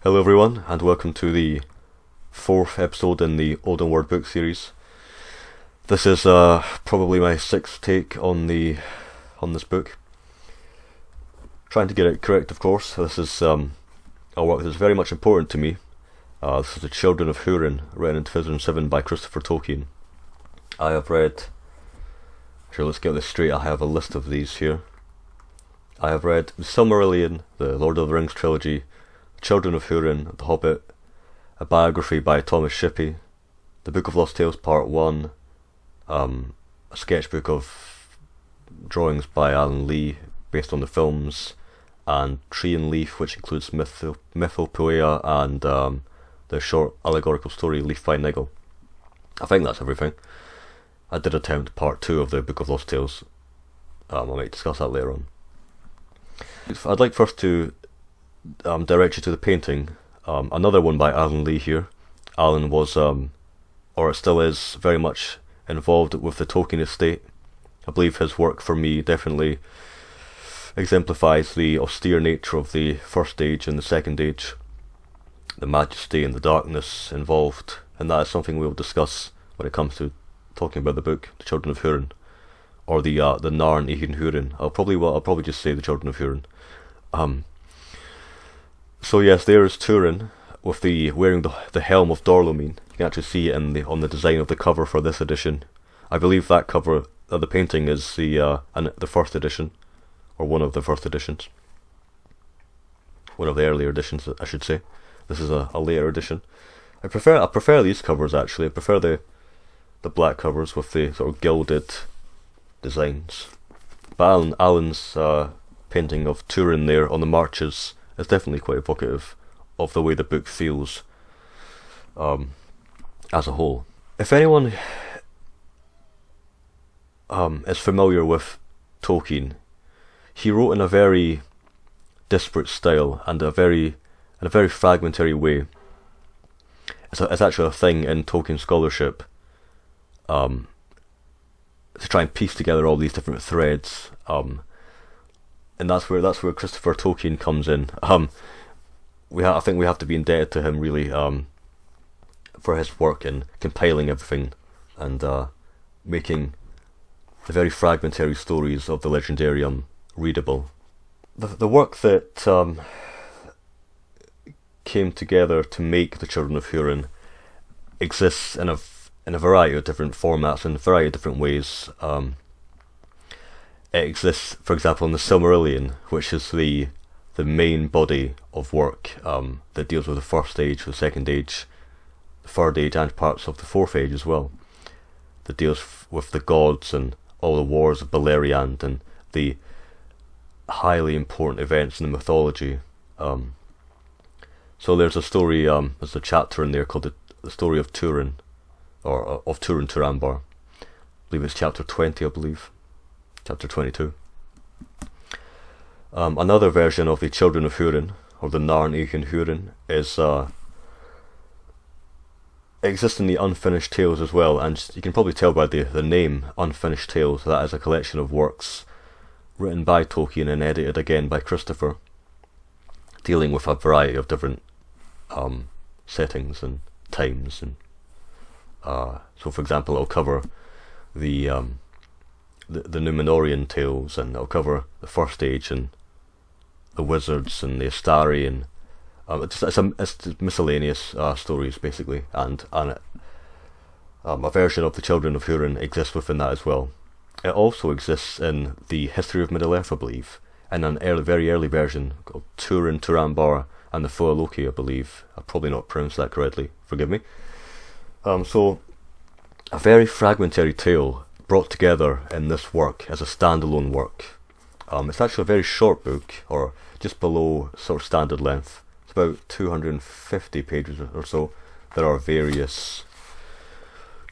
Hello everyone, and welcome to the fourth episode in the Olden Word book series. This is probably my sixth take on this book. Trying to get it correct, of course. This is a work that is very much important to me. This is the Children of Húrin, written in 2007 by Christopher Tolkien. I have read... Sure, let's get this straight. I have a list of these here. I have read The Silmarillion, the Lord of the Rings trilogy, Children of Húrin, The Hobbit, a biography by Thomas Shippey, The Book of Lost Tales Part 1, a sketchbook of drawings by Alan Lee based on the films, and Tree and Leaf, which includes Mythopoeia and the short allegorical story Leaf by Nigel. I think that's everything. I did attempt Part 2 of the Book of Lost Tales. I might discuss that later on. I'd like first to direct you to the painting, another one by Alan Lee here. Alan was, or still is, very much involved with the Tolkien estate. I believe his work for me definitely exemplifies the austere nature of the first age and the second age, the majesty and the darkness involved, and that is something we'll discuss when it comes to talking about the book, The Children of Húrin, or the Narn Íchin Húrin. I'll probably just say The Children of Húrin. So yes, there is Turin with wearing the helm of Dorlomin. You can actually see it on the design of the cover for this edition. I believe that cover, the painting, is the first edition, or one of the first editions. One of the earlier editions, I should say. This is a later edition. I prefer these covers actually. I prefer the black covers with the sort of gilded designs. But Alan's painting of Turin there on the marches is definitely quite evocative of the way the book feels as a whole. If anyone is familiar with Tolkien, he wrote in a very disparate style and in a very fragmentary way. It's actually a thing in Tolkien scholarship to try and piece together all these different threads, and that's where Christopher Tolkien comes in. I think we have to be indebted to him really for his work in compiling everything and making the very fragmentary stories of the Legendarium readable. The work that came together to make The Children of Húrin exists in a variety of different formats, in a variety of different ways. It exists, for example, in the Silmarillion, which is the main body of work that deals with the first age, the second age, the third age, and parts of the fourth age as well. That deals with the gods and all the wars of Beleriand and the highly important events in the mythology. So there's a story, there's a chapter in there called the story of Turin, or of Turin Turambar. I believe it's chapter 20, chapter 22. Another version of the Children of Húrin, or the Narn Íchin Húrin, is exists in the Unfinished Tales as well, and you can probably tell by the name Unfinished Tales that is a collection of works written by Tolkien and edited again by Christopher, dealing with a variety of different settings and times. And so, for example, it'll cover the Númenórean tales, and it'll cover the first age and the wizards and the Astari, and it's miscellaneous stories basically, and a version of the Children of Húrin exists within that as well. It also exists in the History of Middle-earth, I believe, and an very early version called Turin Turambar and the Fualoki, I believe. I've probably not pronounced that correctly, forgive me. So, a very fragmentary tale brought together in this work as a standalone work. It's actually a very short book, or just below sort of standard length. It's about 250 pages or so. There are various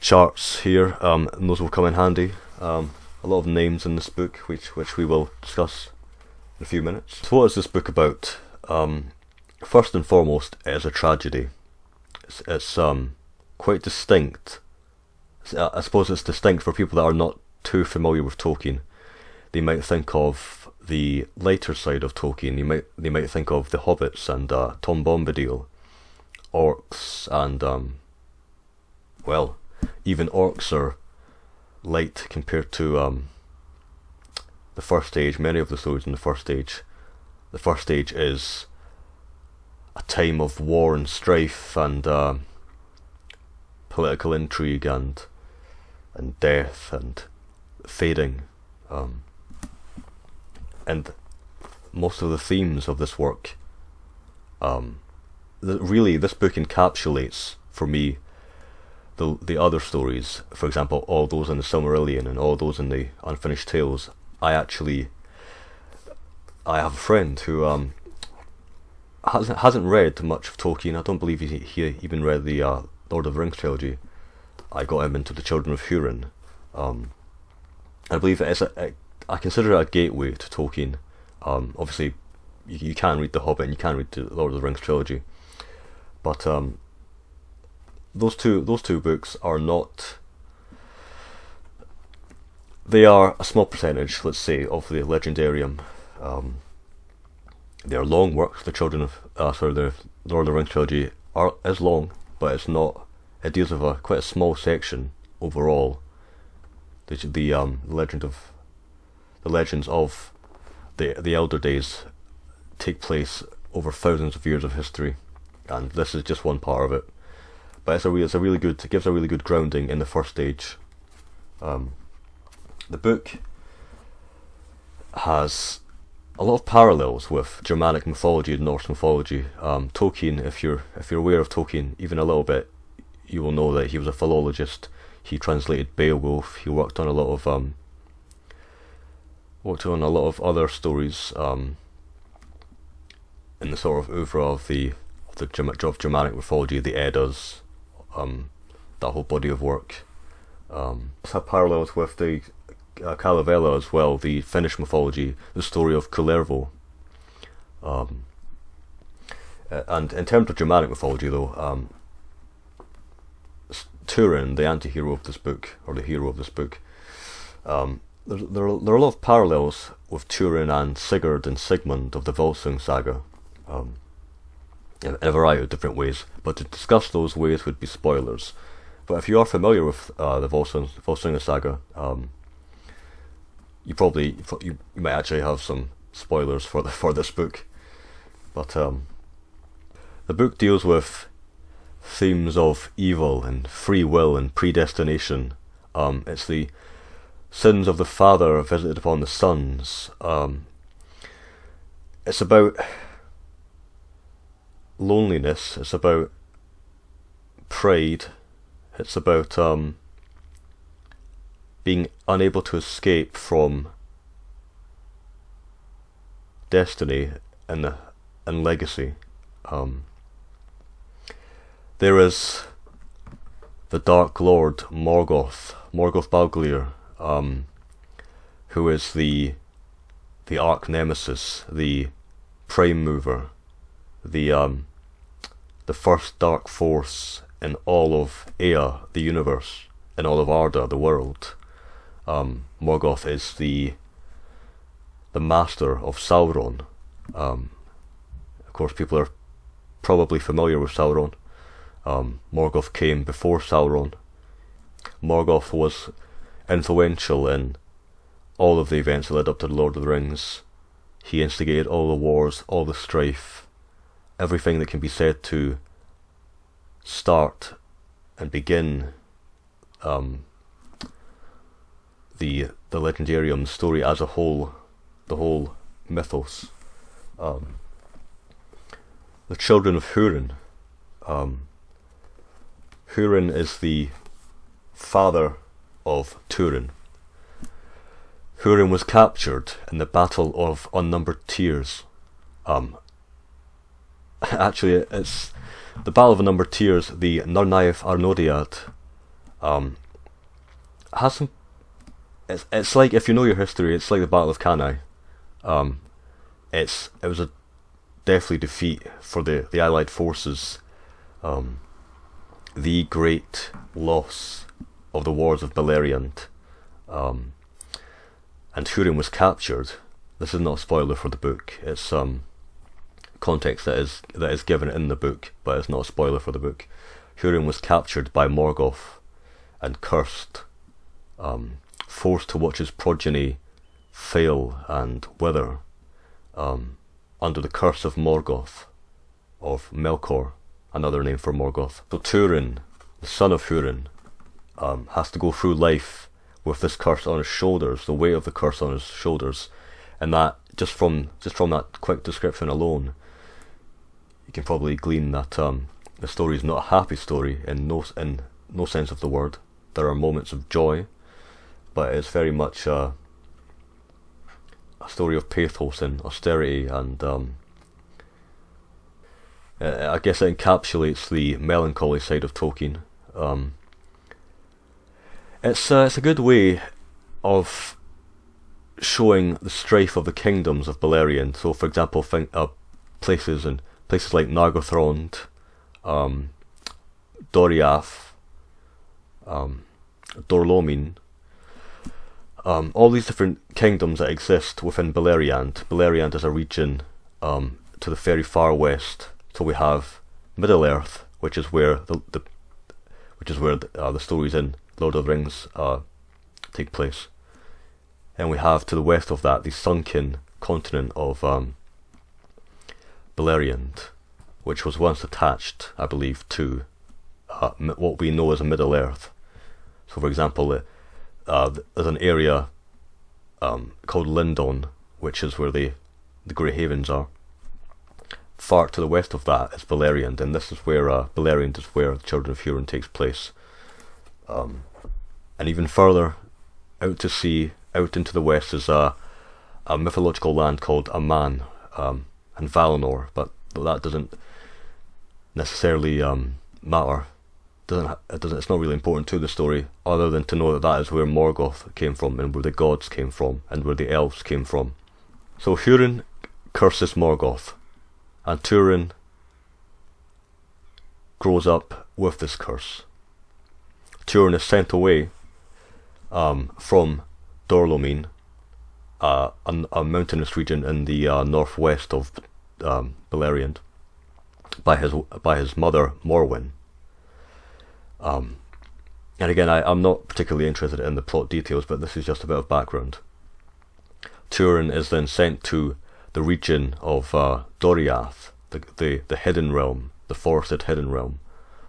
charts here, and those will come in handy. A lot of names in this book, which we will discuss in a few minutes. So what is this book about? First and foremost, it is a tragedy. It's quite distinct. I suppose it's distinct for people that are not too familiar with Tolkien. They might think of the lighter side of Tolkien, they might think of the Hobbits and Tom Bombadil, orcs, and well, even orcs are light compared to the First Age. Many of the stories in the First Age. The First Age is a time of war and strife and political intrigue and death and fading. And most of the themes of this work, really, this book encapsulates for me the other stories. For example, all those in the Silmarillion and all those in the Unfinished Tales. I have a friend who hasn't read much of Tolkien. I don't believe he even read the Lord of the Rings trilogy. I got him into the Children of Húrin. I believe I consider it a gateway to Tolkien. Obviously, you can read The Hobbit and you can read the Lord of the Rings trilogy, but those two books are not. They are a small percentage, let's say, of the Legendarium. They are long works. The the Lord of the Rings trilogy is long, but it's not. It deals with quite a small section overall. The legends of the Elder Days take place over thousands of years of history, and this is just one part of it. But it gives a really good grounding in the First Age. The book has a lot of parallels with Germanic mythology and Norse mythology. Tolkien, if you're aware of Tolkien even a little bit, you will know that he was a philologist. He translated Beowulf. He worked on a lot of other stories in the sort of oeuvre of the Germanic mythology, the Eddas, that whole body of work. It's had parallels with the Kalevala as well, the Finnish mythology, the story of Kullervo. And in terms of Germanic mythology, though, Turin, the anti-hero of this book, or the hero of this book, there are a lot of parallels with Turin and Sigurd and Sigmund of the Volsung saga, in a variety of different ways. But to discuss those ways would be spoilers. But if you are familiar with the Volsunga saga, you might actually have some spoilers for this book. But the book deals with themes of evil and free will and predestination. It's the sins of the father visited upon the sons. It's about loneliness. It's about pride. It's about being unable to escape from destiny and legacy. There is the Dark Lord Morgoth Balglir, who is the arch nemesis, the prime mover, the first dark force in all of Ea, the universe, in all of Arda, the world. Morgoth is the master of Sauron. Of course, people are probably familiar with Sauron. Morgoth came before Sauron. Morgoth was influential in all of the events that led up to the Lord of the Rings. He instigated all the wars, all the strife, everything that can be said to start and begin the Legendarium story as a whole, the whole mythos. The Children of Húrin. Húrin is the father of Turin. Húrin was captured in the Battle of Unnumbered Tears. Actually, it's the Battle of Unnumbered Tears, the Nurnaeth Arnodiad, has some. It's like, if you know your history, it's like the Battle of Cannae. It was a deathly defeat for the Allied forces. The great loss of the wars of Beleriand. And Húrin was captured. this is not a spoiler for the book. It's context that is given in the book, but it's not a spoiler for the book. Húrin was captured by Morgoth and cursed, forced to watch his progeny fail and wither, under the curse of Morgoth, of Melkor, another name for Morgoth. So Turin, the son of Húrin, has to go through life with this curse on his shoulders, the weight of the curse on his shoulders, and that just from that quick description alone, you can probably glean that the story is not a happy story in no sense of the word. There are moments of joy, but it's very much a story of pathos and austerity, and I guess it encapsulates the melancholy side of Tolkien. It's a good way of showing the strife of the kingdoms of Beleriand. So, for example, think places like Nargothrond, Doriath, Dorlomin, all these different kingdoms that exist within Beleriand. Beleriand is a region to the very far west. So we have Middle Earth, which is where the stories in Lord of the Rings take place, and we have to the west of that the sunken continent of Beleriand, which was once attached, I believe, to what we know as a Middle Earth. So, for example, there's an area called Lindon, which is where the Grey Havens are. Far to the west of that is Beleriand, and this is where Beleriand is where the Children of Húrin takes place. And even further out to sea, out into the west, is a mythological land called Aman and Valinor, but that doesn't necessarily matter. It's not really important to the story, other than to know that that is where Morgoth came from, and where the gods came from, and where the elves came from. So Húrin curses Morgoth, and Turin grows up with this curse. Turin is sent away from Dorlomin, a mountainous region in the northwest of Beleriand, by his mother Morwen. And again, I'm not particularly interested in the plot details, but this is just a bit of background. Turin is then sent to the region of Doriath, the hidden realm, the forested hidden realm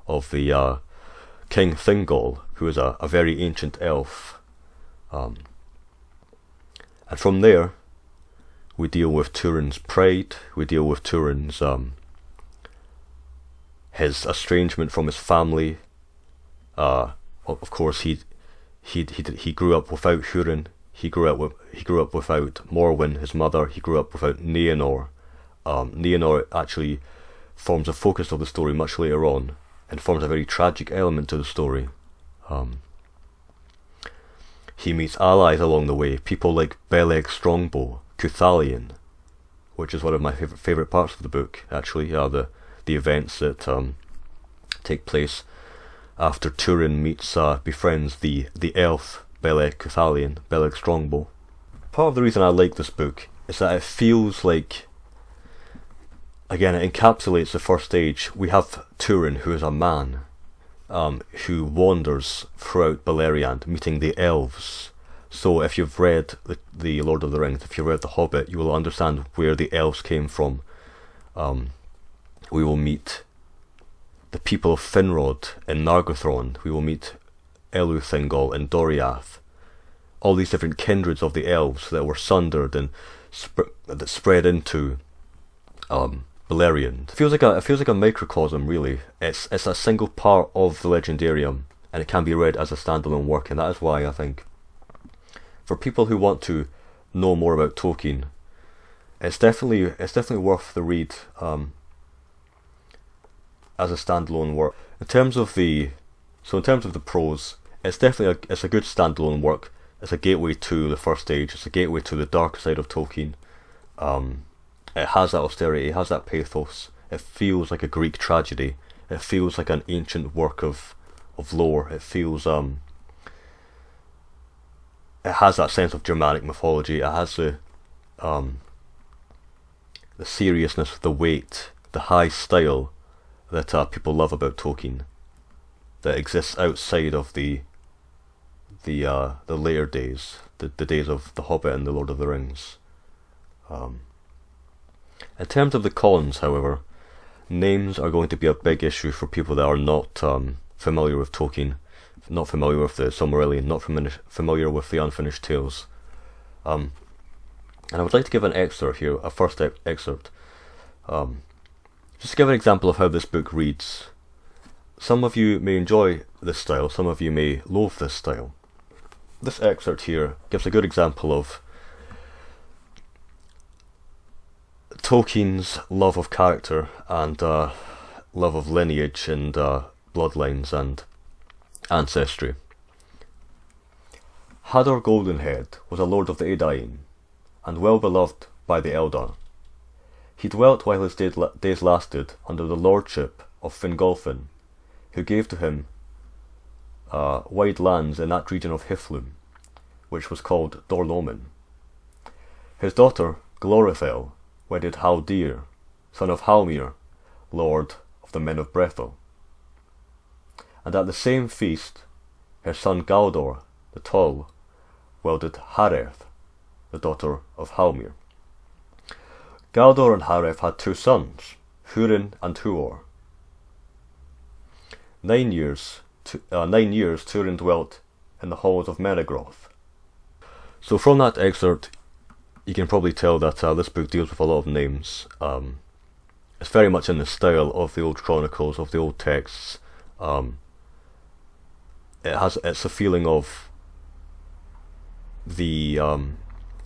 of the King Thingol, who is a very ancient elf. And from there, we deal with Turin's pride, we deal with Turin's his estrangement from his family. Of course, he grew up without Húrin. He grew up without Morwen, his mother. He grew up without Nienor. Nienor actually forms a focus of the story much later on, and forms a very tragic element to the story. He meets allies along the way, people like Beleg Strongbow, Cuthalion, which is one of my favourite parts of the book, actually, the events that take place after Turin befriends the elf Beleg Cuthalion, Beleg Strongbow. Part of the reason I like this book is that it feels like, again, it encapsulates the first age. We have Turin, who is a man, who wanders throughout Beleriand, meeting the elves. So if you've read the Lord of the Rings, if you've read The Hobbit, you will understand where the elves came from. We will meet the people of Finrod in Nargothrond. We will meet Thingol in Doriath. All these different kindreds of the elves that were sundered and that spread into Beleriand. It feels like a microcosm, really. It's a single part of the Legendarium, and it can be read as a standalone work, and that is why I think, for people who want to know more about Tolkien, it's definitely worth the read as a standalone work. In terms of the prose, it's a good standalone work. It's a gateway to the first age. It's a gateway to the dark side of Tolkien. It has that austerity, it has that pathos. It feels like a Greek tragedy. It feels like an ancient work of lore. It feels it has that sense of Germanic mythology. It has the seriousness, the weight, the high style that people love about Tolkien, that exists outside of the later days, the days of The Hobbit and The Lord of the Rings. In terms of the cons, however, names are going to be a big issue for people that are not familiar with Tolkien, not familiar with the Silmarillion, not familiar with the Unfinished Tales. And I would like to give an excerpt here, a first excerpt. Just to give an example of how this book reads. Some of you may enjoy this style, some of you may loathe this style. This excerpt here gives a good example of Tolkien's love of character and love of lineage and bloodlines and ancestry. Hador Goldenhead was a lord of the Edain, and well beloved by the Eldar. He dwelt while his days lasted under the lordship of Fingolfin, who gave to him wide lands in that region of Hithlum, which was called Dorlomin. His daughter Glorithel wedded Haldir, son of Halmir, lord of the men of Brethil. And at the same feast, her son Galdor, the Tall, wedded Hareth, the daughter of Halmir. Galdor and Hareth had 2 sons, Húrin and Huor. 9 years Turin dwelt in the halls of Meregroth. So from that excerpt, you can probably tell that this book deals with a lot of names. It's very much in the style of the old chronicles, of the old texts. It's a feeling of the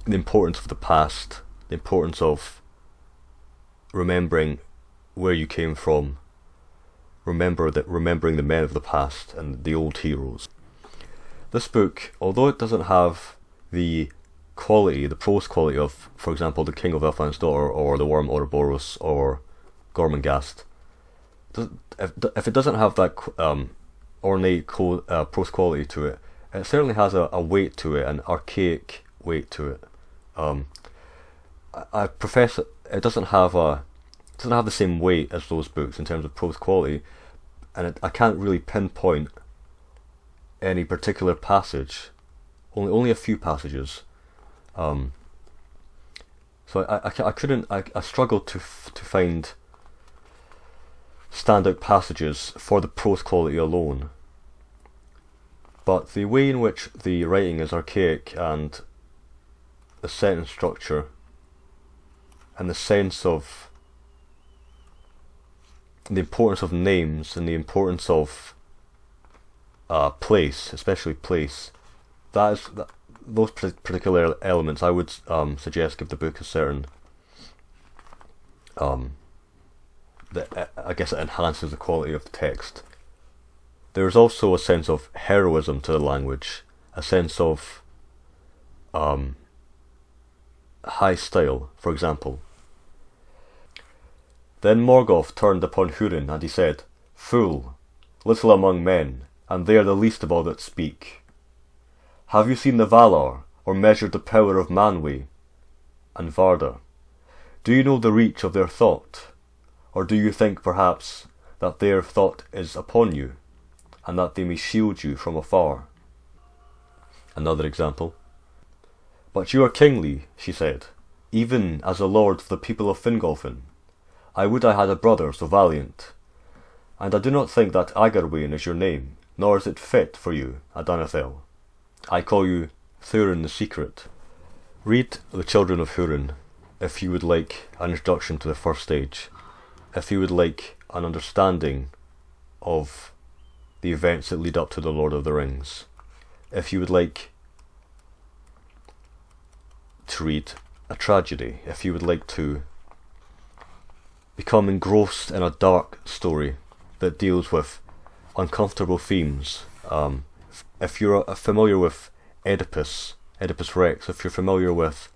importance of the past, the importance of remembering where you came from, remembering the men of the past and the old heroes. This book, although it doesn't have the quality, the prose quality of, for example, The King of Elfland's Daughter or The Worm Ouroboros or Gormenghast, if it doesn't have that ornate prose quality to it, it certainly has a weight to it, an archaic weight to it. I profess it doesn't have the same weight as those books in terms of prose quality, and I can't really pinpoint any particular passage. Only a few passages. So I struggled to find standout passages for the prose quality alone. But the way in which the writing is archaic and the sentence structure and the sense of the importance of names and the importance of place, especially place, those particular elements I would suggest give the book a certain I guess it enhances the quality of the text. There is also a sense of heroism to the language, a sense of high style, for example. Then Morgoth turned upon Húrin, and he said, "Fool, little among men, and they are the least of all that speak. Have you seen the Valar, or measured the power of Manwë and Varda? Do you know the reach of their thought? Or do you think, perhaps, that their thought is upon you, and that they may shield you from afar?" Another example. "But you are kingly," she said, "even as a lord of the people of Fingolfin. I would I had a brother so valiant. And I do not think that Agarwain is your name, nor is it fit for you, Adanethel. I call you Thurin the Secret." Read The Children of Húrin if you would like an introduction to the first stage, if you would like an understanding of the events that lead up to The Lord of the Rings, if you would like to read a tragedy, if you would like to become engrossed in a dark story that deals with uncomfortable themes. If you're familiar with Oedipus Rex, if you're familiar with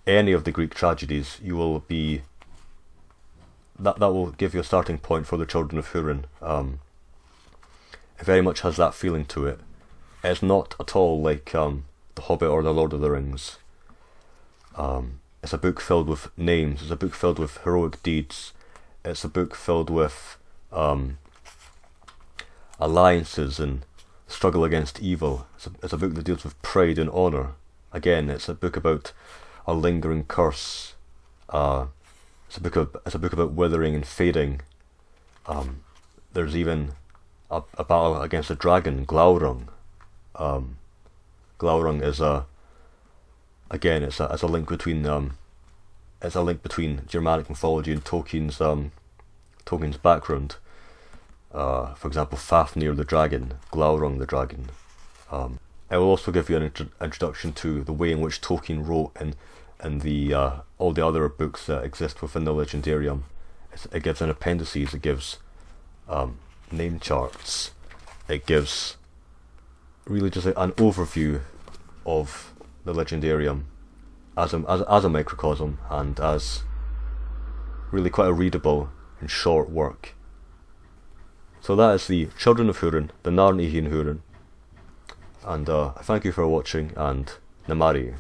any of the Greek tragedies, you will be that will give you a starting point for The Children of Húrin. It very much has that feeling to it. It's not at all like The Hobbit or The Lord of the Rings. It's a book filled with names. It's a book filled with heroic deeds. It's a book filled with alliances and struggle against evil. It's a book that deals with pride and honour. Again, it's a book about a lingering curse. It's a book about withering and fading. There's even a battle against a dragon, Glaurung. Glaurung is it's a link between Germanic mythology and Tolkien's background. For example, Fafnir the dragon, Glaurung the dragon. I will also give you an introduction to the way in which Tolkien wrote and the all the other books that exist within the Legendarium. It gives an appendices. It gives name charts. It gives really just an overview of the Legendarium as a microcosm, and as really quite a readable and short work. So that is the Children of Húrin, the Narn Húrin, and I thank you for watching, and Namari.